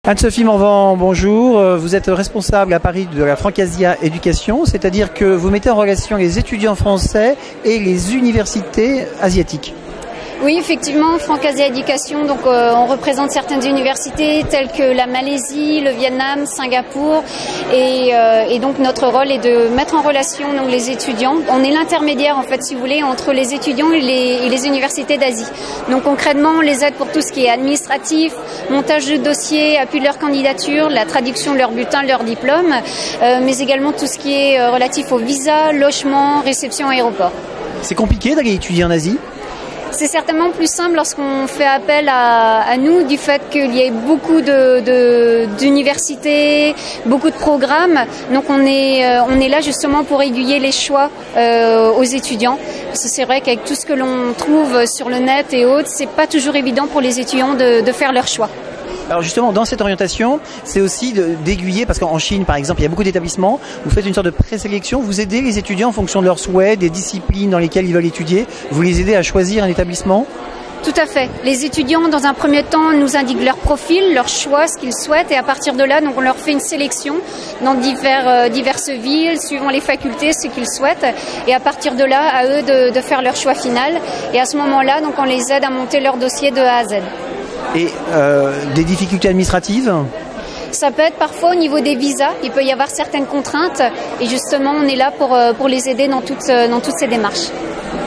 Anne-Sophie Morvan, bonjour. Vous êtes responsable à Paris de la Francasia Éducation, c'est-à-dire que vous mettez en relation les étudiants français et les universités asiatiques. Oui, effectivement, Francasia Éducation, donc on représente certaines universités telles que la Malaisie, le Vietnam, Singapour, et donc notre rôle est de mettre en relation donc les étudiants. On est l'intermédiaire en fait, si vous voulez, entre les étudiants et les universités d'Asie. Donc concrètement, on les aide pour tout ce qui est administratif, montage de dossiers, appui de leur candidature, la traduction de leur bulletin, de leur diplôme, mais également tout ce qui est relatif au visa, logement, réception aéroport. C'est compliqué d'aller étudier en Asie ? C'est certainement plus simple lorsqu'on fait appel à nous du fait qu'il y ait beaucoup d'universités, beaucoup de programmes. Donc on est là justement pour aiguiller les choix aux étudiants. Parce que c'est vrai qu'avec tout ce que l'on trouve sur le net et autres, c'est pas toujours évident pour les étudiants de faire leur choix. Alors justement, dans cette orientation, c'est aussi d'aiguiller, parce qu'en Chine, par exemple, il y a beaucoup d'établissements, vous faites une sorte de présélection, vous aidez les étudiants en fonction de leurs souhaits, des disciplines dans lesquelles ils veulent étudier, vous les aidez à choisir un établissement ? Tout à fait. Les étudiants, dans un premier temps, nous indiquent leur profil, leur choix, ce qu'ils souhaitent, et à partir de là, donc on leur fait une sélection dans diverses villes, suivant les facultés, ce qu'ils souhaitent, et à partir de là, à eux de faire leur choix final. Et à ce moment-là, donc on les aide à monter leur dossier de A à Z. Et des difficultés administratives ? Ça peut être parfois au niveau des visas, il peut y avoir certaines contraintes et justement on est là pour les aider dans toutes ces démarches.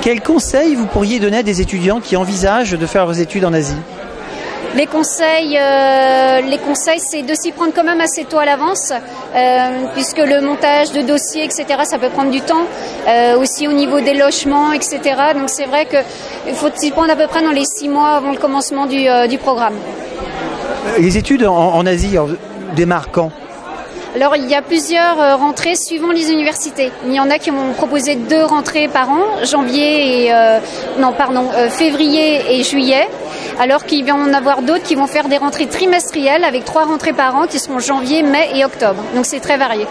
Quels conseils vous pourriez donner à des étudiants qui envisagent de faire leurs études en Asie ? Les conseils, c'est de s'y prendre quand même assez tôt à l'avance, puisque le montage de dossiers, etc., ça peut prendre du temps. Aussi au niveau des logements, etc. Donc c'est vrai qu'il faut s'y prendre à peu près dans les 6 mois avant le commencement du programme. Les études en Asie démarrent quand ? Alors il y a plusieurs rentrées suivant les universités. Il y en a qui m'ont proposé 2 rentrées par an, février et juillet, alors qu'il va y en avoir d'autres qui vont faire des rentrées trimestrielles avec 3 rentrées par an qui seront janvier, mai et octobre. Donc c'est très varié.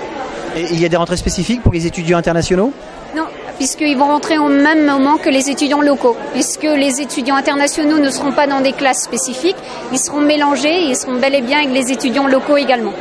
Et il y a des rentrées spécifiques pour les étudiants internationaux ? Non, puisqu'ils vont rentrer au même moment que les étudiants locaux, puisque les étudiants internationaux ne seront pas dans des classes spécifiques, ils seront mélangés et ils seront bel et bien avec les étudiants locaux également.